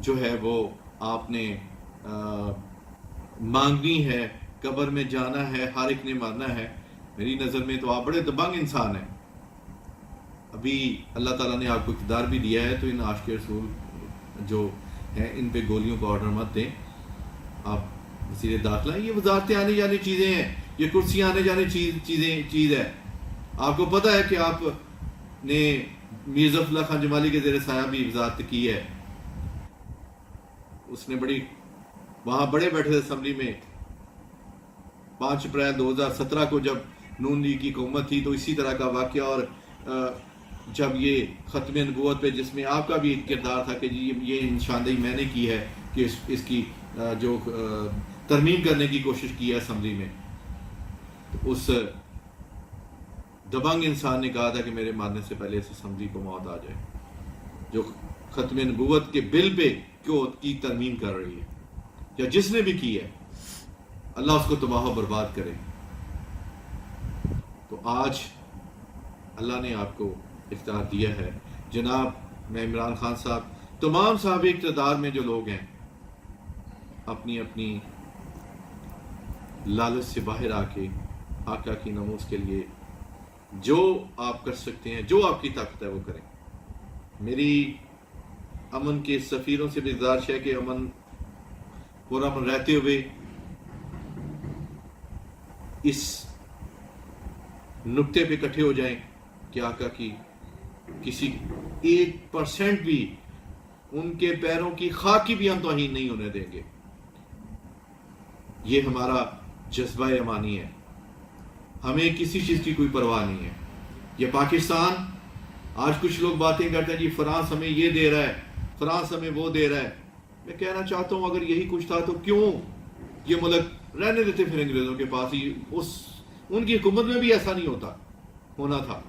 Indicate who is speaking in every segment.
Speaker 1: جو ہے وہ آپ نے مانگنی ہے، قبر میں جانا ہے، ہر ایک نے مرنا ہے. میری نظر میں تو آپ بڑے دبنگ انسان ہیں. ابھی اللہ تعالیٰ نے آپ کو اقتدار بھی دیا ہے، تو ان عاشق رسول جو ہیں ان پہ گولیوں کا آرڈر مت دیں. آپ وزیر داخلہ، یہ وزارتیں آنے جانے چیزیں ہیں، یہ کرسیاں آنے جانے چیز ہے. آپ کو پتہ ہے کہ آپ نے میر ظفر اللہ خان جمالی کے زیر سایہ بھی وزارت کی ہے. اس نے وہاں بڑے بیٹھے تھے اسمبلی میں 5 اپریل 2017 کو جب نون لیگ کی حکومت تھی، تو اسی طرح کا واقعہ. اور جب یہ ختم نبوت پہ جس میں آپ کا بھی ایک کردار تھا کہ جی یہ نشاندہی میں نے کی ہے کہ اس کی جو ترمیم کرنے کی کوشش کی ہے اسمبلی میں، تو اس دبنگ انسان نے کہا تھا کہ میرے مارنے سے پہلے اس اسمبلی کو موت آ جائے، جو ختم نبوت کے بل پہ کی ترمیم کر رہی ہے، یا جس نے بھی کی ہے، اللہ اس کو تباہ و برباد کرے. تو آج اللہ نے آپ کو اختیار دیا ہے. جناب میں عمران خان صاحب، تمام صاحب اقتدار میں جو لوگ ہیں، اپنی اپنی لالچ سے باہر آ کے آقا کی ناموس کے لیے جو آپ کر سکتے ہیں، جو آپ کی طاقت ہے وہ کریں. میری امن کے سفیروں سے بھی گزارش ہے کہ پرامن رہتے ہوئے اس نقطے پہ اکٹھے ہو جائیں کہ آقا کی کسی 1% بھی ان کے پیروں کی خاک کی بھی ہم توہین نہیں ہونے دیں گے. یہ ہمارا جذبہ امانی ہے. ہمیں کسی چیز کی کوئی پرواہ نہیں ہے. یہ پاکستان، آج کچھ لوگ باتیں کرتے ہیں جی فرانس ہمیں یہ دے رہا ہے، فرانس ہمیں وہ دے رہا ہے. میں کہنا چاہتا ہوں اگر یہی کچھ تھا تو کیوں یہ ملک رہنے دیتے پھر انگریزوں کے پاس ہی؟ ان کی حکومت میں بھی ایسا نہیں ہونا تھا.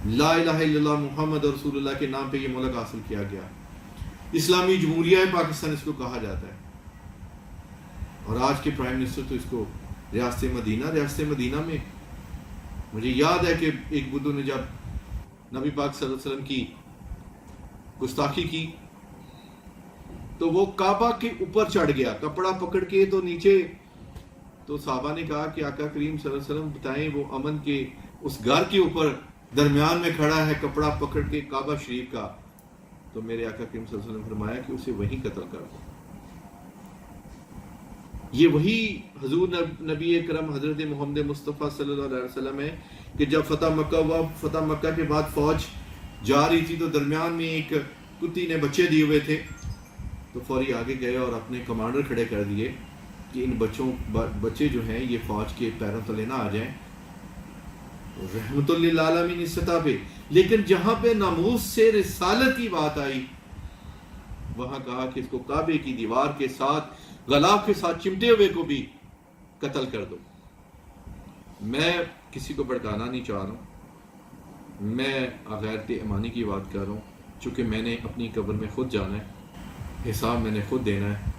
Speaker 1: لا الہ الا اللہ محمد رسول اللہ کے نام پہ یہ ملک حاصل کیا گیا. اسلامی جمہوریہ پاکستان اس کو کہا جاتا ہے. اور آج کے پرائم منسٹر تو اس کو ریاست مدینہ میں، مجھے یاد ہے کہ ایک بدھو نے جب نبی پاک صلی اللہ علیہ وسلم کی گستاخی کی تو وہ کعبہ کے اوپر چڑھ گیا کپڑا پکڑ کے، تو نیچے تو صحابہ نے کہا کہ آقا کریم صلی اللہ علیہ وسلم بتائیں وہ امن کے اس گھر کے اوپر درمیان میں کھڑا ہے کپڑا پکڑ کے کعبہ شریف کا. تو میرے آقا کریم صلی اللہ علیہ وسلم نے فرمایا کہ اسے وہیں قتل کر دو. یہ وہی حضور نبی اکرم حضرت محمد مصطفیٰ صلی اللہ علیہ وسلم ہے کہ جب فتح مکہ ہوا، فتح مکہ کے بعد فوج جا رہی تھی تو درمیان میں ایک کتی نے بچے دیے ہوئے تھے، تو فوری آگے گئے اور اپنے کمانڈر کھڑے کر دیے کہ ان بچے جو ہیں یہ فوج کے پیروں تلے نہ آ جائیں. رحمت للعالمین اس سطح پہ. لیکن جہاں پہ ناموس سے رسالت کی بات آئی وہاں کہا کہ اس کو کعبے کی دیوار کے ساتھ غلاف کے ساتھ چمٹے ہوئے کو بھی قتل کر دو. میں کسی کو بھڑکانا نہیں چاہ رہا ہوں، میں غیرت ایمانی کی بات کر رہا ہوں. چونکہ میں نے اپنی قبر میں خود جانا ہے، حساب میں نے خود دینا ہے.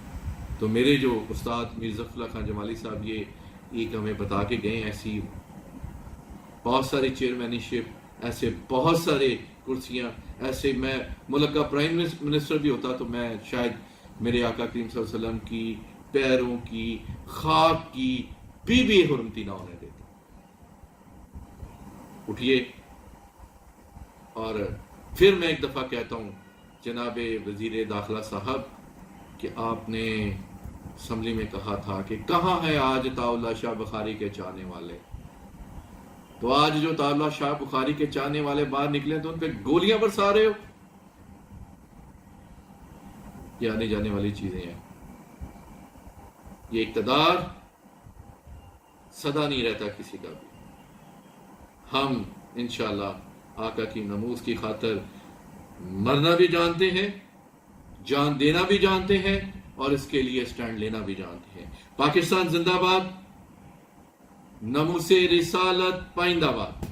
Speaker 1: تو میرے جو استاد میر ظفر اللہ خان جمالی صاحب یہ ایک ہمیں بتا کے گئے، ایسی بہت ساری چیئرمینشپ، ایسے بہت سارے کرسیاں، ایسے میں ملک کا پرائم منسٹر بھی ہوتا تو میں شاید میرے آقا کریم صلی اللہ علیہ وسلم کی پیروں کی خاک کی بھی حرمتی نہ ہونے دیتا. اٹھیے. اور پھر میں ایک دفعہ کہتا ہوں جناب وزیر داخلہ صاحب کہ آپ نے اسمبلی میں کہا تھا کہ کہاں ہے آج طاء شاہ بخاری کے چاہنے والے. تو آج جو طاء شاہ بخاری کے چاہنے والے باہر نکلے تو ان پہ گولیاں برسا رہے ہو. یہ آنے جانے والی چیزیں ہیں. یہ اقتدار سدا نہیں رہتا کسی کا بھی. ہم انشاءاللہ آقا کی ناموس کی خاطر مرنا بھی جانتے ہیں، جان دینا بھی جانتے ہیں، اور اس کے لیے سٹینڈ لینا بھی جانتے ہیں. پاکستان زندہ باد، ناموس رسالت پائندہ باد.